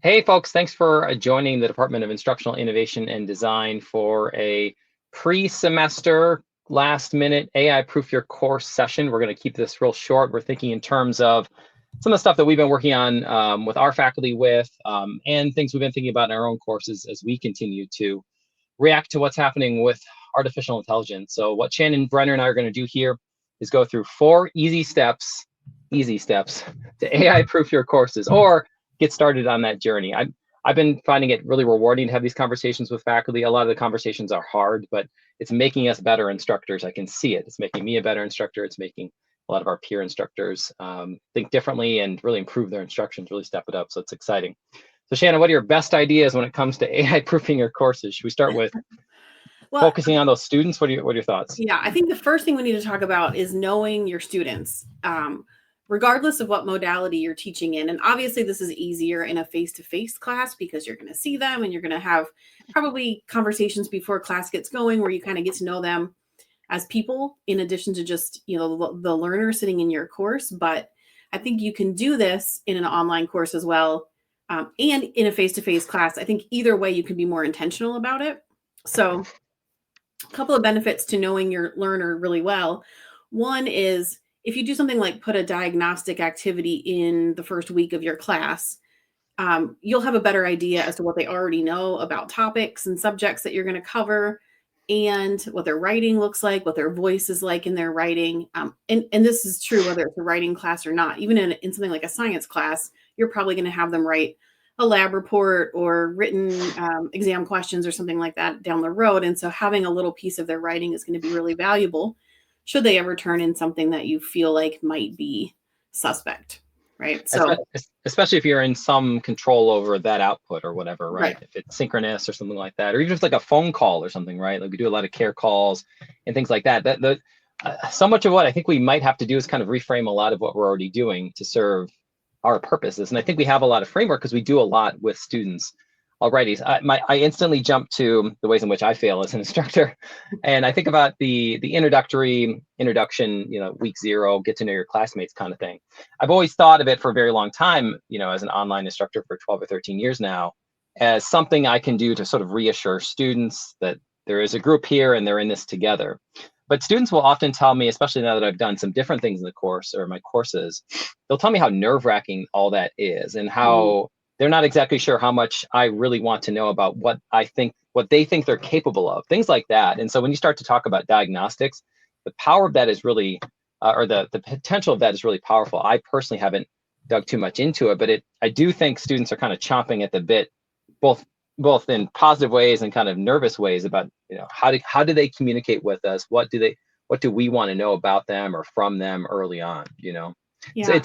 Hey folks, thanks for joining the Department of Instructional Innovation and Design for a pre-semester last minute AI Proof Your Course session. We're going to keep this real short. We're thinking in terms of some of the stuff that we've been working on with our faculty and things we've been thinking about in our own courses as we continue to react to what's happening with artificial intelligence. So what Shannon Brenner and I are going to do here is go through 4 easy steps to AI proof your courses or get started on that journey. I've been finding it really rewarding to have these conversations with faculty. A lot of the conversations are hard, but it's making us better instructors. I can see it. It's making me a better instructor. It's making a lot of our peer instructors think differently and really improve their instructions, really step it up. So it's exciting. So Shannon, what are your best ideas when it comes to AI proofing your courses? Should we start with Well, focusing on those students? What are your thoughts? yeah, I think the first thing we need to talk about is knowing your students, regardless of what modality you're teaching in. And obviously, this is easier in a face to face class because you're going to see them and you're going to have probably conversations before class gets going where you kind of get to know them as people in addition to just, the learner sitting in your course. But I think you can do this in an online course as well. And in a face to face class. I think either way, you can be more intentional about it. So, a couple of benefits to knowing your learner really well. One is if you do something like put a diagnostic activity in the first week of your class, you'll have a better idea as to what they already know about topics and subjects that you're going to cover and what their writing looks like, what their voice is like in their writing. And this is true whether it's a writing class or not. Even in something like a science class, you're probably going to have them write a lab report or written exam questions or something like that down the road. And so having a little piece of their writing is going to be really valuable should they ever turn in something that you feel like might be suspect, right? So, Especially if you're in some control over that output or whatever, right? right. If it's synchronous or something like that, or even just like a phone call or something, right? Like we do a lot of care calls and things like that. So much of what I think we might have to do is kind of reframe a lot of what we're already doing to serve our purposes. And I think we have a lot of framework because we do a lot with students already. I instantly jump to the ways in which I fail as an instructor. And I think about the introduction, week 0, get to know your classmates kind of thing. I've always thought of it for a very long time, as an online instructor for 12 or 13 years now, as something I can do to sort of reassure students that there is a group here and they're in this together. But students will often tell me, especially now that I've done some different things in the course or my courses, they'll tell me how nerve-wracking all that is and how they're not exactly sure how much I really want to know about what they think they're capable of, things like that. And so when you start to talk about diagnostics, the power of that is really, or the potential of that is really powerful. I personally haven't dug too much into it, but I do think students are kind of chomping at the bit, both in positive ways and kind of nervous ways about, how do they communicate with us? What do we want to know about them or from them early on? So Yeah.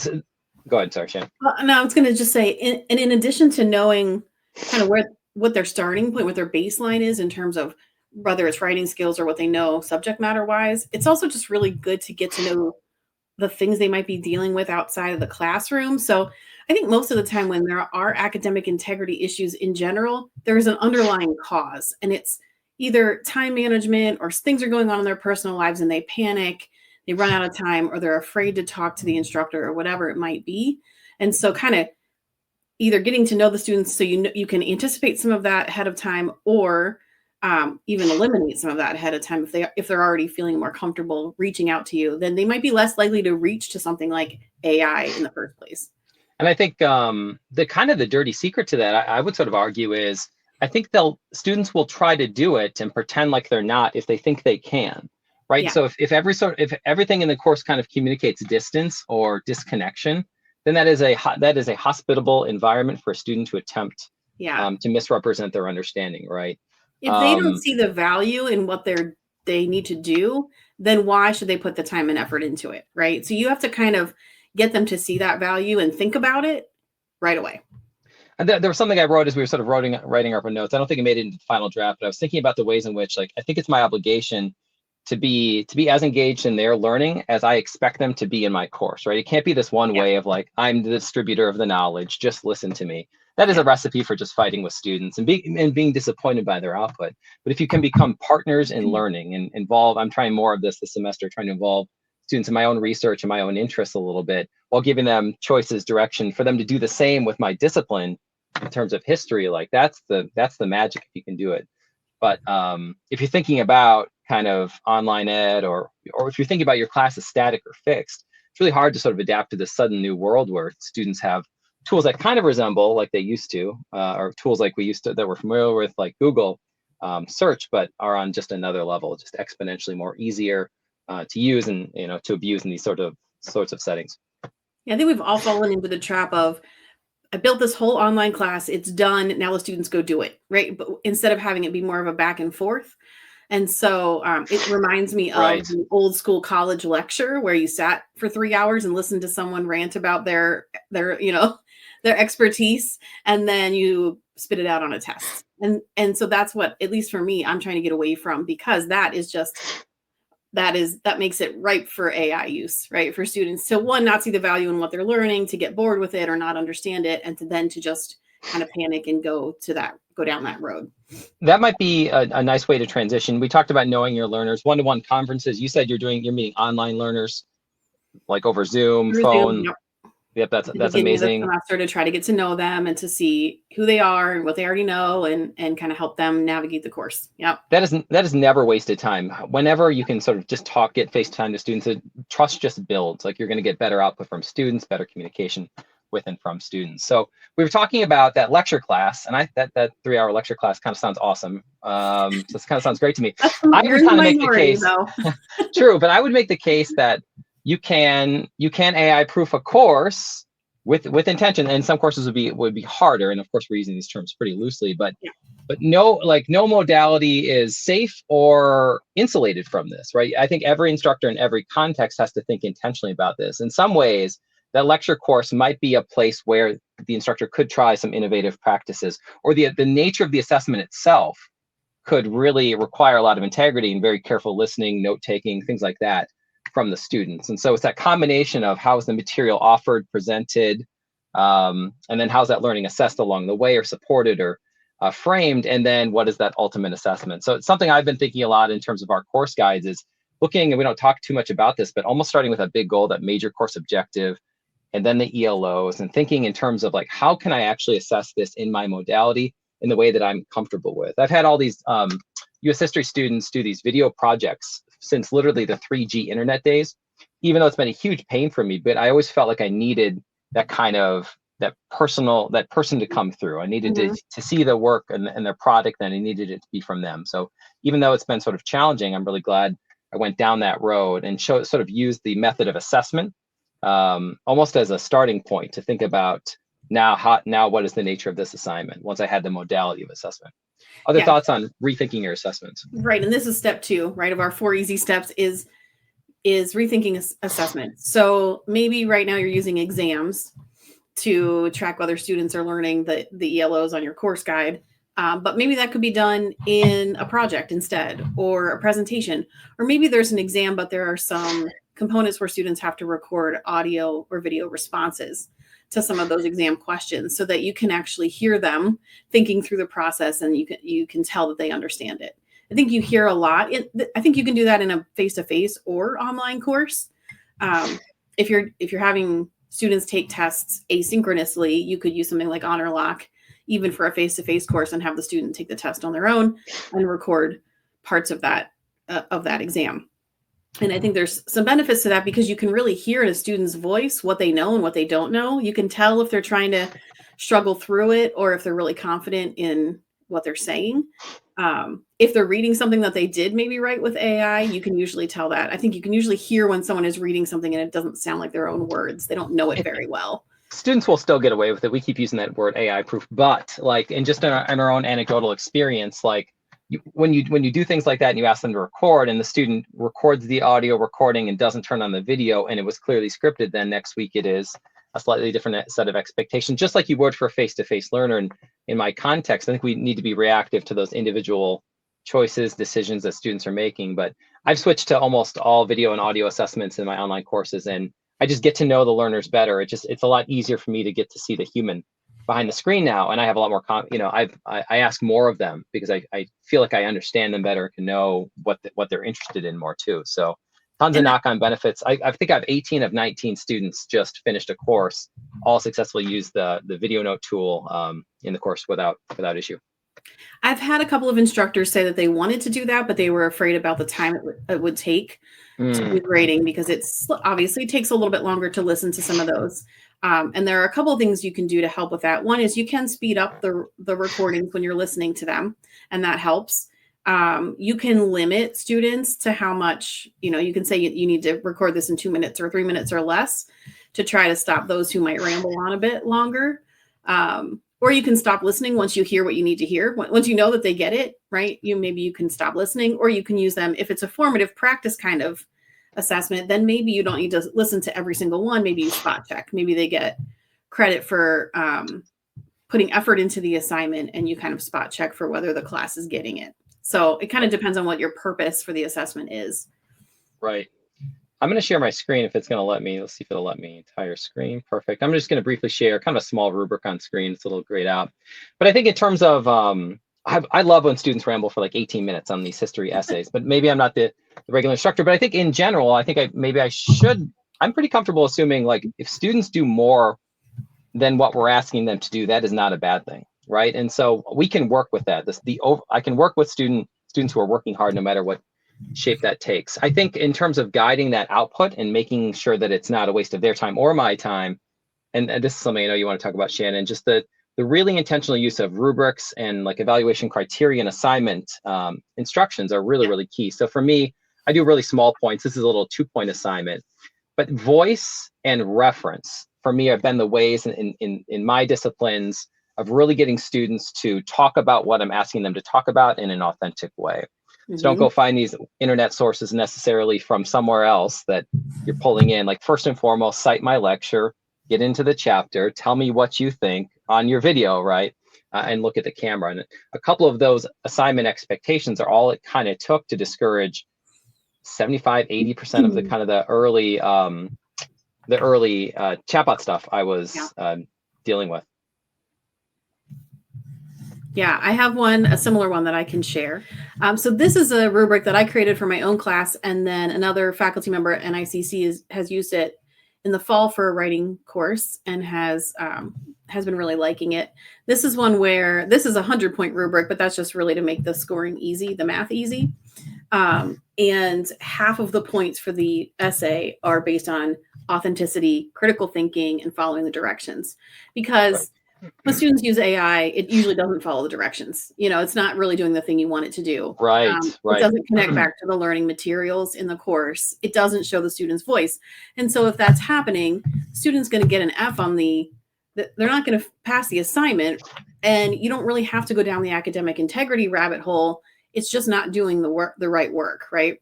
go ahead, sorry, Shane. Well, no, I was going to just say, in addition to knowing kind of what their starting point, what their baseline is in terms of whether it's writing skills or what they know subject matter wise, it's also just really good to get to know the things they might be dealing with outside of the classroom. So I think most of the time when there are academic integrity issues in general, there is an underlying cause, and it's either time management or things are going on in their personal lives and they panic, they run out of time, or they're afraid to talk to the instructor or whatever it might be. And so kind of either getting to know the students so you can anticipate some of that ahead of time, or even eliminate some of that ahead of time if they're already feeling more comfortable reaching out to you, then they might be less likely to reach to something like AI in the first place. And I think the dirty secret to that, I would sort of argue, is I think students will try to do it and pretend like they're not if they think they can, right? Yeah. So if everything in the course kind of communicates distance or disconnection, then that is a hospitable environment for a student to attempt to misrepresent their understanding, right? If they don't see the value in what they need to do, then why should they put the time and effort into it, right? So you have to kind of get them to see that value and think about it right away. And there was something I wrote as we were sort of writing up our notes. I don't think it made it into the final draft, but I was thinking about the ways in which, like, I think it's my obligation to be as engaged in their learning as I expect them to be in my course, right? It can't be this one way of like, I'm the distributor of the knowledge, just listen to me. That is a recipe for just fighting with students and being disappointed by their output. But if you can become partners in learning and involve, I'm trying more of this semester, trying to involve students in my own research and my own interests a little bit, while giving them choices, direction for them to do the same with my discipline, in terms of history, like that's the magic if you can do it. But if you're thinking about kind of online ed, or if you're thinking about your class as static or fixed, it's really hard to sort of adapt to this sudden new world where students have tools that kind of resemble like they used to, or tools like we used to that we're familiar with, like Google search, but are on just another level, just exponentially more easier to use and to abuse in these sorts of settings. Yeah, I think we've all fallen into the trap of, I built this whole online class, it's done, now the students go do it, right? But instead of having it be more of a back and forth. And so it reminds me of the old school college lecture where you sat for 3 hours and listened to someone rant about their expertise, and then you spit it out on a test. And so that's what, at least for me, I'm trying to get away from, because that makes it ripe for AI use, right? For students to, one, not see the value in what they're learning, to get bored with it or not understand it, and to just kind of panic and go down that road. That might be a nice way to transition. We talked about knowing your learners, one-to-one conferences. You said you're meeting online learners like over Zoom, phone. Yep, that's amazing. Of the semester, to try to get to know them and to see who they are and what they already know, and kind of help them navigate the course. Yep. That is never wasted time. Whenever you can sort of just get FaceTime to students, trust just builds. Like, you're going to get better output from students, better communication with and from students. So we were talking about that lecture class, and that 3-hour lecture class kind of sounds awesome. So this kind of sounds great to me. I would kind of make the case, true, but I would make the case that you can AI proof a course with intention, and some courses would be harder. And of course, we're using these terms pretty loosely, but no modality is safe or insulated from this, right? I think every instructor in every context has to think intentionally about this. In some ways, that lecture course might be a place where the instructor could try some innovative practices, or the nature of the assessment itself could really require a lot of integrity and very careful listening, note-taking, things like that from the students. And so it's that combination of how is the material offered, presented, and then how's that learning assessed along the way, or supported, or framed, and then what is that ultimate assessment? So it's something I've been thinking a lot in terms of our course guides, is looking, and we don't talk too much about this, but almost starting with a big goal, that major course objective, and then the ELOs, and thinking in terms of like, how can I actually assess this in my modality in the way that I'm comfortable with? I've had all these US history students do these video projects since literally the 3G internet days, even though it's been a huge pain for me, but I always felt like I needed that kind of, that person to come through. I needed to see the work and their product, and I needed it to be from them. So even though it's been sort of challenging, I'm really glad I went down that road and sort of used the method of assessment almost as a starting point to think about now what is the nature of this assignment once I had the modality of assessment. Other thoughts on rethinking your assessments? Right, and this is step 2, right, of our 4 easy steps is rethinking assessment. So maybe right now you're using exams to track whether students are learning the ELOs on your course guide, but maybe that could be done in a project instead, or a presentation, or maybe there's an exam, but there are some components where students have to record audio or video responses to some of those exam questions, so that you can actually hear them thinking through the process, and you can tell that they understand it. I think you hear a lot. I think you can do that in a face-to-face or online course. If you're having students take tests asynchronously, you could use something like HonorLock, even for a face-to-face course, and have the student take the test on their own and record parts of that exam. And I think there's some benefits to that, because you can really hear in a student's voice what they know and what they don't know. You can tell if they're trying to struggle through it, or if they're really confident in what they're saying. If they're reading something that they did maybe write with AI, you can usually tell that. I think you can usually hear when someone is reading something and it doesn't sound like their own words. They don't know it very well. Students will still get away with it. We keep using that word AI proof, but like, in our own anecdotal experience, like, when you do things like that and you ask them to record, and the student records the audio recording and doesn't turn on the video, and it was clearly scripted, then next week it is a slightly different set of expectations, just like you would for a face-to-face learner. And in my context, I think we need to be reactive to those individual choices, decisions that students are making. But I've switched to almost all video and audio assessments in my online courses, and I just get to know the learners better. It's a lot easier for me to get to see the human behind the screen now, and I have a lot more I ask more of them, because I feel like I understand them better, can know what they're interested in more too. So tons of knock-on benefits. I think I have 18 of 19 students just finished a course, all successfully used the video note tool, in the course without issue. I've had a couple of instructors say that they wanted to do that, but they were afraid about the time it would take to do grading, because it's obviously takes a little bit longer to listen to some of those. And there are a couple of things you can do to help with that. One is you can speed up the recordings when you're listening to them, and that helps. You can limit students to how much, you can say you need to record this in 2 minutes or 3 minutes or less to try to stop those who might ramble on a bit longer. Or you can stop listening once you hear what you need to hear. Once you know that they get it, right? Maybe you can stop listening, or you can use them. If it's a formative practice kind of assessment, then maybe you don't need to listen to every single one. Maybe you spot check. Maybe they get credit for putting effort into the assignment, and you kind of spot check for whether the class is getting it. So it kind of depends on what your purpose for the assessment is. Right. I'm going to share my screen if it's going to let me. Let's see if it'll let me. Entire screen. Perfect. I'm just going to briefly share kind of a small rubric on screen. It's a little grayed out. But I think in terms of, I love when students ramble for like 18 minutes on these history essays, but maybe I'm not the regular instructor. But I think in general, I think I'm pretty comfortable assuming, like, if students do more than what we're asking them to do, that is not a bad thing, right? And so we can work with that. I can work with students who are working hard no matter what shape that takes. I think in terms of guiding that output and making sure that it's not a waste of their time or my time, and this is something I know you want to talk about, Shannon, just the really intentional use of rubrics and like evaluation criteria and assignment instructions are really, really key. So for me, I do really small points. This is a little 2-point assignment, but voice and reference for me have been the ways in my disciplines of really getting students to talk about what I'm asking them to talk about in an authentic way. So don't go find these internet sources necessarily from somewhere else that you're pulling in. Like, first and foremost, cite my lecture, get into the chapter, tell me what you think on your video, right? And look at the camera. And a couple of those assignment expectations are all it kind of took to discourage 75, 80% of the kind of the early chatbot stuff I was dealing with. Yeah, I have a similar one that I can share. So this is a rubric that I created for my own class, and then another faculty member at NICC has used it in the fall for a writing course and has been really liking it. This is one where this is a 100-point rubric, but that's just really to make the scoring easy, the math easy. And half of the points for the essay are based on authenticity, critical thinking, and following the directions. Because when students use AI, it usually doesn't follow the directions. It's not really doing the thing you want it to do. Right. It doesn't connect back to the learning materials in the course. It doesn't show the student's voice. And so if that's happening, the student's going to get an F on they're not going to pass the assignment. And you don't really have to go down the academic integrity rabbit hole. It's just not doing the right work, right?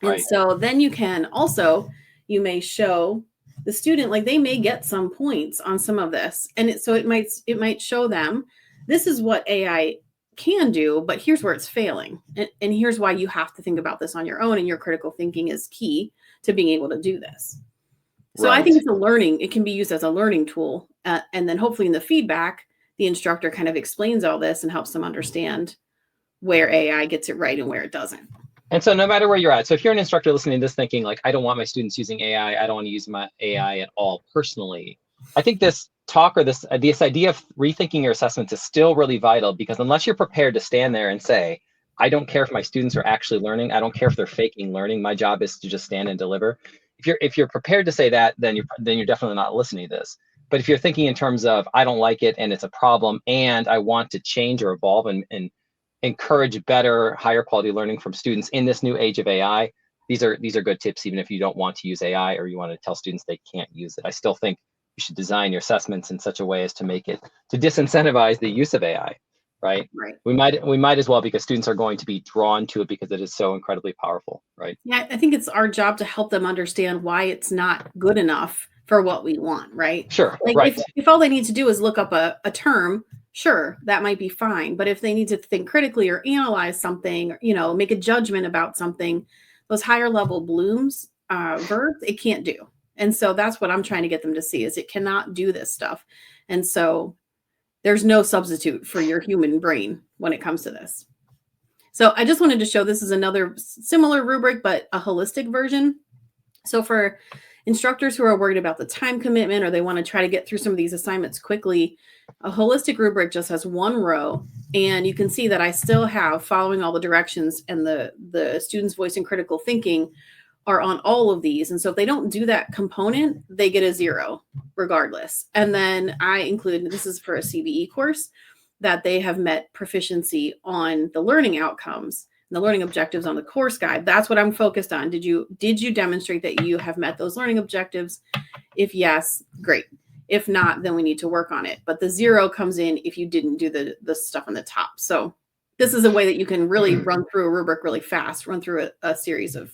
And so then you may show the student, like, they may get some points on some of this. And so it might show them, this is what AI can do, but here's where it's failing. And here's why you have to think about this on your own. And your critical thinking is key to being able to do this. So I think it can be used as a learning tool. And then hopefully in the feedback, the instructor kind of explains all this and helps them understand where AI gets it right and where it doesn't. And so no matter where you're at, so if you're an instructor listening to this thinking, like, I don't want my students using AI, I don't want to use my AI at all personally, I think this talk or this idea of rethinking your assessments is still really vital, because unless you're prepared to stand there and say, I don't care if my students are actually learning, I don't care if they're faking learning, my job is to just stand and deliver. If you're prepared to say that, then you're definitely not listening to this. But if you're thinking in terms of, I don't like it and it's a problem and I want to change or evolve and encourage better, higher quality learning from students in this new age of AI, these are good tips, even if you don't want to use AI or you want to tell students they can't use it. I still think you should design your assessments in such a way as to disincentivize the use of AI, right? We might as well, because students are going to be drawn to it because it is so incredibly powerful, right? Yeah, I think it's our job to help them understand why it's not good enough for what we want, right? Sure, like right. If all they need to do is look up a term, sure, that might be fine. But if they need to think critically or analyze something, make a judgment about something, those higher level Bloom's verbs, it can't do. And so that's what I'm trying to get them to see, is it cannot do this stuff. And so there's no substitute for your human brain when it comes to this. So I just wanted to show this is another similar rubric, but a holistic version. So for instructors who are worried about the time commitment, or they want to try to get through some of these assignments quickly, A holistic rubric just has one row, and you can see that I still have following all the directions, and the student's voice and critical thinking are on all of these. And so if they don't do that component, they get a 0 regardless. And then I include, this is for a CBE course, that they have met proficiency on the learning outcomes and the learning objectives on the course guide. That's what I'm focused on. Did you demonstrate that you have met those learning objectives? If yes, great. If not, then we need to work on it. But the 0 comes in if you didn't do the stuff on the top. So this is a way that you can really run through a rubric really fast, run through a series of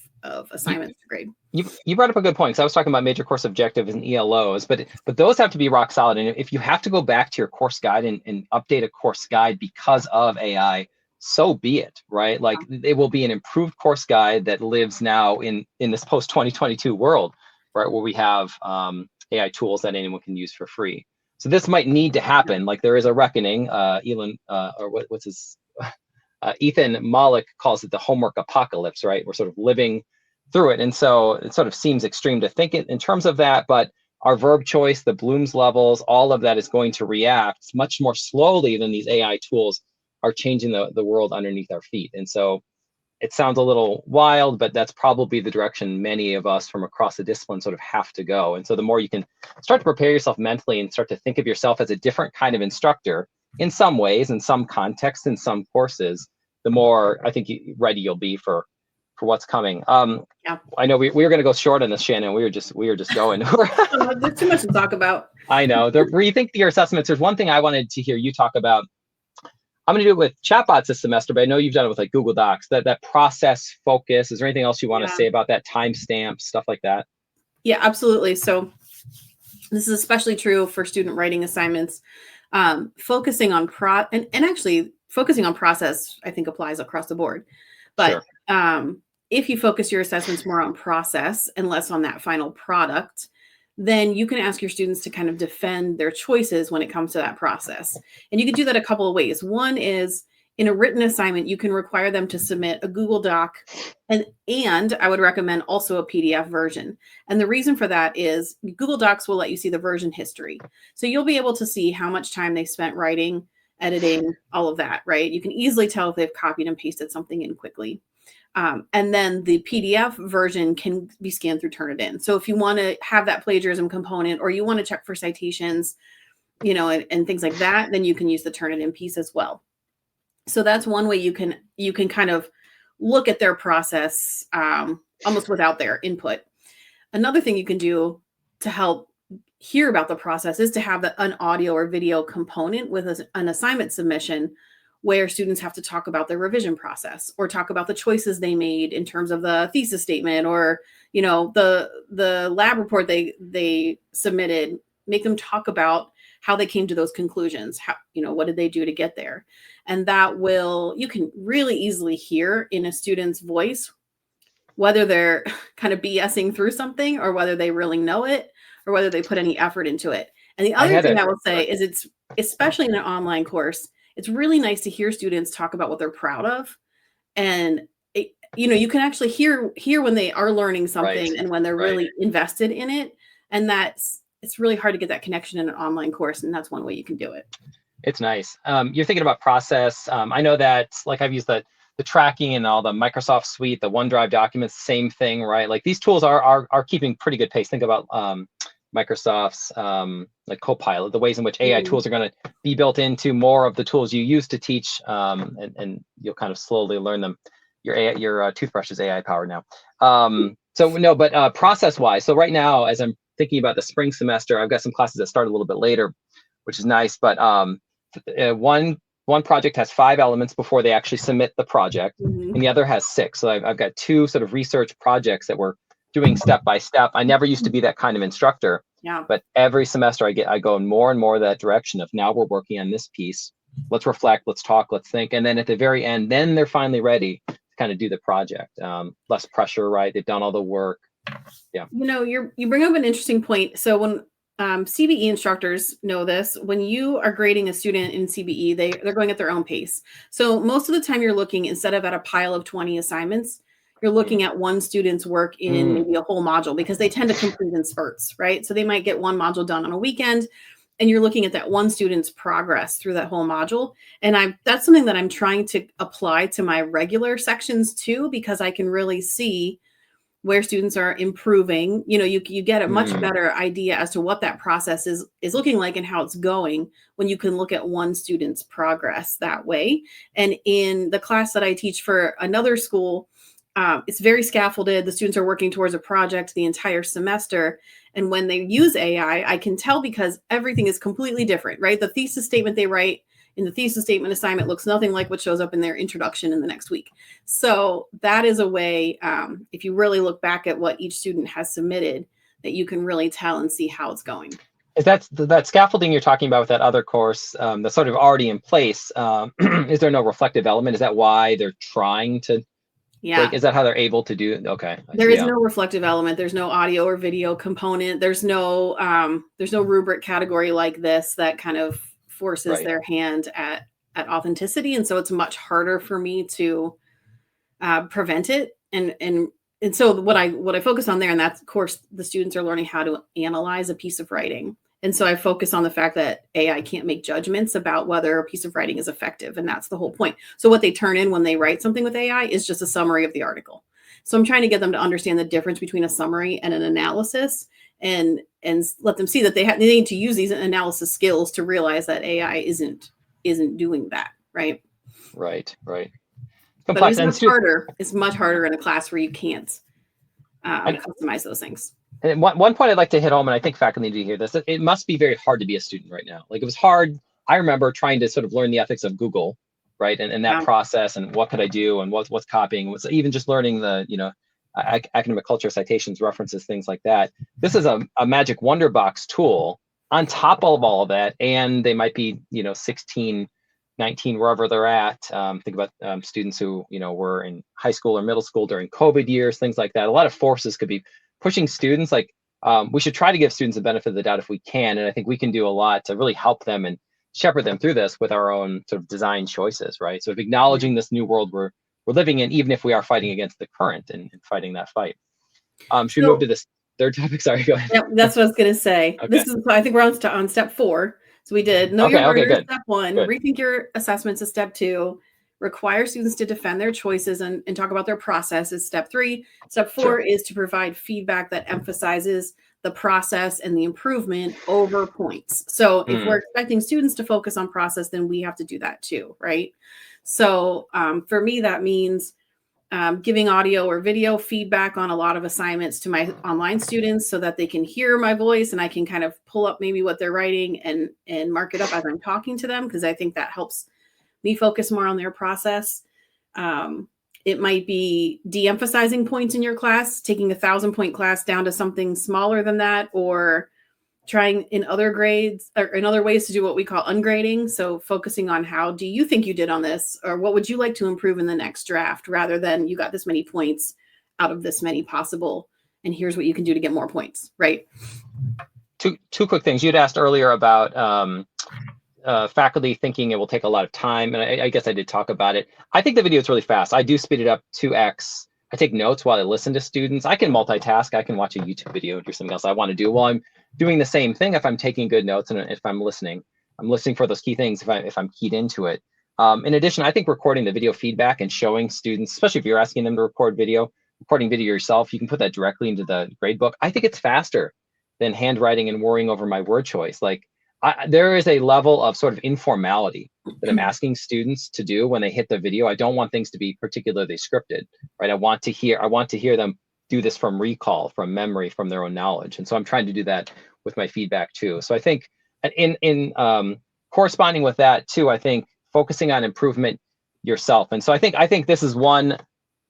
assignments to grade. You brought up a good point, because I was talking about major course objectives and ELOs, but those have to be rock solid. And if you have to go back to your course guide and update a course guide because of AI, so be it, right? Like, it will be an improved course guide that lives now in this post-2022 world, right, where we have AI tools that anyone can use for free. So this might need to happen. Like, there is a reckoning. Ethan Mollick calls it the homework apocalypse, right? We're sort of living through it. And so it sort of seems extreme to think it in terms of that, but our verb choice, the Bloom's levels, all of that is going to react much more slowly than these AI tools are changing the world underneath our feet. And so it sounds a little wild, but that's probably the direction many of us from across the discipline sort of have to go. And so the more you can start to prepare yourself mentally and start to think of yourself as a different kind of instructor in some ways, in some contexts, in some courses, the more I think ready you'll be for what's coming. Yeah. I know we were going to go short on this, Shannon. We were just going. There's too much to talk about. I know. Rethink your assessments. There's one thing I wanted to hear you talk about. I'm going to do it with chatbots this semester, but I know you've done it with like Google Docs. That process focus. Is there anything else you want to say about that? Timestamp, stuff like that? Yeah, absolutely. So this is especially true for student writing assignments. Focusing on actually focusing on process, I think, applies across the board. But sure. If you focus your assessments more on process and less on that final product, then you can ask your students to kind of defend their choices when it comes to that process. And you can do that a couple of ways. One is, in a written assignment, you can require them to submit a Google Doc, and I would recommend also a PDF version. And the reason for that is Google Docs will let you see the version history. So you'll be able to see how much time they spent writing, editing, all of that, right? You can easily tell if they've copied and pasted something in quickly. And then the PDF version can be scanned through Turnitin. So if you want to have that plagiarism component, or you want to check for citations, and things like that, then you can use the Turnitin piece as well. So that's one way you can kind of look at their process almost without their input. Another thing you can do to help hear about the process is to have an audio or video component with an assignment submission, where students have to talk about their revision process, or talk about the choices they made in terms of the thesis statement, or the lab report they submitted. Make them talk about how they came to those conclusions. How, what did they do to get there? And you can really easily hear in a student's voice whether they're kind of BSing through something, or whether they really know it, or whether they put any effort into it. And the other thing I will say is, it's especially in an online course, it's really nice to hear students talk about what they're proud of. And you can actually hear when they are learning something, and when they're really invested in it. And it's really hard to get that connection in an online course. And that's one way you can do it. It's nice. You're thinking about process. I know that, like, I've used the tracking and all the Microsoft suite, the OneDrive documents, same thing, right? Like, these tools are keeping pretty good pace. Think about Microsoft's like Copilot, the ways in which AI tools are going to be built into more of the tools you use to teach, and you'll kind of slowly learn them. Your toothbrush is AI powered now. But process-wise, so right now, as I'm thinking about the spring semester, I've got some classes that start a little bit later, which is nice. But one project has 5 elements before they actually submit the project, and the other has 6. So I've got 2 sort of research projects that we're doing step by step. I never used to be that kind of instructor, but every semester I go more and more that direction of, now we're working on this piece. Let's reflect, let's talk, let's think. And then at the very end, then they're finally ready to kind of do the project. Less pressure, right? They've done all the work. Yeah. You bring up an interesting point. So when CBE instructors know this, when you are grading a student in CBE, they're going at their own pace. So most of the time you're looking, instead of at a pile of 20 assignments, you're looking at one student's work in maybe a whole module, because they tend to complete in spurts, right? So they might get one module done on a weekend, and you're looking at that one student's progress through that whole module. And that's something that I'm trying to apply to my regular sections too, because I can really see where students are improving. You get a much better idea as to what that process is looking like and how it's going when you can look at one student's progress that way. And in the class that I teach for another school, it's very scaffolded. The students are working towards a project the entire semester. And when they use AI, I can tell because everything is completely different, right? The thesis statement they write in the thesis statement assignment looks nothing like what shows up in their introduction in the next week. So that is a way, if you really look back at what each student has submitted, that you can really tell and see how it's going. Is that scaffolding you're talking about with that other course that's sort of already in place? Is there no reflective element? Is that why they're trying to? Yeah. Like, is that how they're able to do it? Okay. There is no reflective element. There's no audio or video component. There's no rubric category like this that kind of forces their hand at authenticity. And so it's much harder for me to prevent it. And so what I focus on there, and that's, of course, the students are learning how to analyze a piece of writing. And so I focus on the fact that AI can't make judgments about whether a piece of writing is effective. And that's the whole point. So what they turn in when they write something with AI is just a summary of the article. So I'm trying to get them to understand the difference between a summary and an analysis, and let them see that they need to use these analysis skills to realize that AI isn't doing that. Right. Right. But it's much harder. It's much harder in a class where you can't customize those things. And one point I'd like to hit home, and I think faculty need to hear this, it must be very hard to be a student right now. Like, it was hard. I remember trying to sort of learn the ethics of Google, right? And that process, and what could I do, and what's copying, was even just learning the, academic culture, citations, references, things like that. This is a magic wonder box tool on top of all of that. And they might be, 16, 19, wherever they're at. Think about students who, were in high school or middle school during COVID years, things like that. A lot of forces could be pushing students. Like, we should try to give students the benefit of the doubt if we can. And I think we can do a lot to really help them and shepherd them through this with our own sort of design choices, right? So, of acknowledging this new world we're living in, even if we are fighting against the current and fighting that fight. Should we move to this third topic? Sorry, go ahead. Yep, that's what I was going to say. Okay. This is, I think we're on step 4. So we did know your learners, step 1, good. Rethink your assessments is step 2, require students to defend their choices and talk about their process is step 3. Step 4 is to provide feedback that emphasizes the process and the improvement over points. So if we're expecting students to focus on process, then we have to do that too, right? So for me, that means giving audio or video feedback on a lot of assignments to my online students so that they can hear my voice and I can kind of pull up maybe what they're writing and mark it up as I'm talking to them, because I think that helps me focus more on their process. It might be de-emphasizing points in your class, taking a 1,000-point class down to something smaller than that, or trying in other grades or in other ways to do what we call ungrading. So focusing on how do you think you did on this, or what would you like to improve in the next draft, rather than you got this many points out of this many possible, and here's what you can do to get more points, right? Two quick things. You'd asked earlier about faculty thinking it will take a lot of time, and I guess I did talk about it. I think the video is really fast. I do speed it up 2x. I take notes while I listen to students. I can multitask. I can watch a YouTube video or do something else I want to do while I'm doing the same thing if I'm taking good notes and if I'm listening. I'm listening for those key things if I'm keyed into it. In addition, I think recording the video feedback and showing students, especially if you're asking them to record video, recording video yourself, you can put that directly into the gradebook. I think it's faster than handwriting and worrying over my word choice. Like, there is a level of sort of informality that I'm asking students to do when they hit the video. I don't want things to be particularly scripted, right? I want to hear them do this from recall, from memory, from their own knowledge. And so I'm trying to do that with my feedback too. So I think in corresponding with that too, I think focusing on improvement yourself. And so I think this is one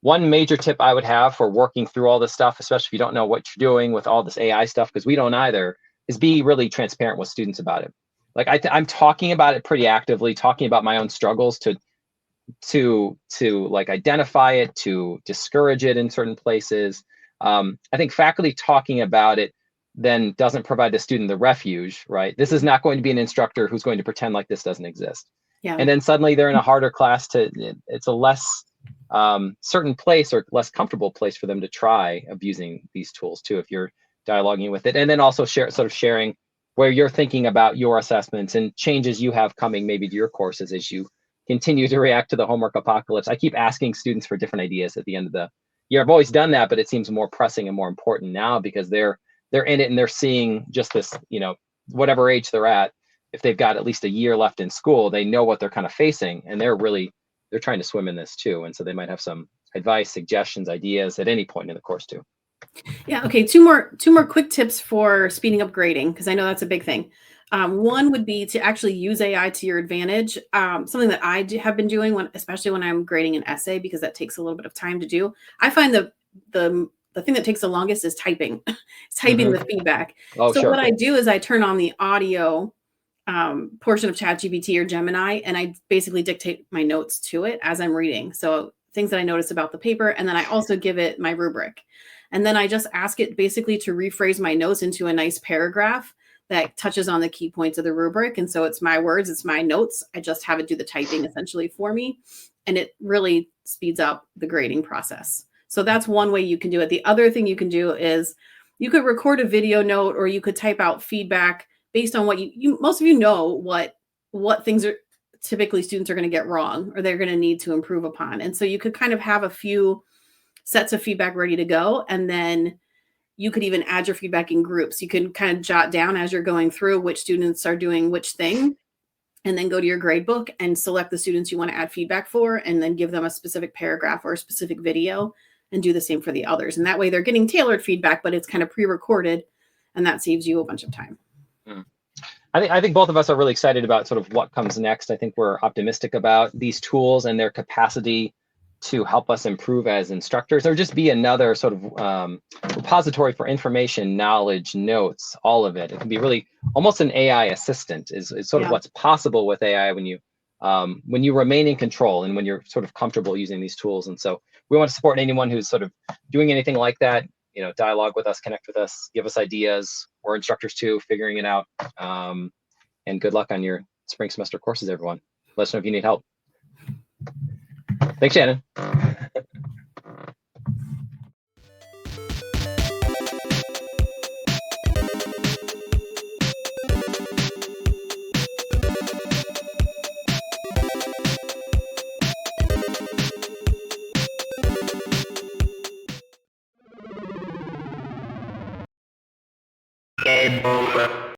major tip I would have for working through all this stuff, especially if you don't know what you're doing with all this AI stuff, because we don't either, is be really transparent with students about it. Like, I'm talking about it pretty actively, talking about my own struggles to like identify it, to discourage it in certain places. I think faculty talking about it then doesn't provide the student the refuge, right? This is not going to be an instructor who's going to pretend like this doesn't exist. Yeah. And then suddenly they're in a harder class it's a less certain place or less comfortable place for them to try abusing these tools too, if you're dialoguing with it. And then also sharing where you're thinking about your assessments and changes you have coming maybe to your courses as you continue to react to the homework apocalypse. I keep asking students for different ideas at the end of the year. I've always done that, but it seems more pressing and more important now because they're in it and they're seeing just this, whatever age they're at. If they've got at least a year left in school, they know what they're kind of facing, and they're trying to swim in this too. And so they might have some advice, suggestions, ideas at any point in the course too. Yeah. Okay. Two more quick tips for speeding up grading, because I know that's a big thing. One would be to actually use AI to your advantage. Something that I have been doing, especially when I'm grading an essay, because that takes a little bit of time to do. I find the thing that takes the longest is typing. Typing the feedback. Oh, so sure. What I do is I turn on the audio portion of ChatGPT or Gemini, and I basically dictate my notes to it as I'm reading. So things that I notice about the paper, and then I also give it my rubric. And then I just ask it basically to rephrase my notes into a nice paragraph that touches on the key points of the rubric. And so it's my words, it's my notes. I just have it do the typing essentially for me. And it really speeds up the grading process. So that's one way you can do it. The other thing you can do is you could record a video note, or you could type out feedback based on what most of you know what things are typically students are going to get wrong or they're going to need to improve upon. And so you could kind of have a few sets of feedback ready to go. And then you could even add your feedback in groups. You can kind of jot down as you're going through which students are doing which thing, and then go to your grade book and select the students you want to add feedback for, and then give them a specific paragraph or a specific video, and do the same for the others. And that way they're getting tailored feedback, but it's kind of pre-recorded, and that saves you a bunch of time. I think both of us are really excited about sort of what comes next. I think we're optimistic about these tools and their capacity to help us improve as instructors, or just be another sort of repository for information, knowledge, notes, all of it. It can be really almost an AI assistant is sort of what's possible with AI when you remain in control and when you're sort of comfortable using these tools. And so we want to support anyone who's sort of doing anything like that. Dialogue with us, connect with us, give us ideas. We're instructors too, figuring it out. And good luck on your spring semester courses, everyone. Let us know if you need help. Thanks, Shannon.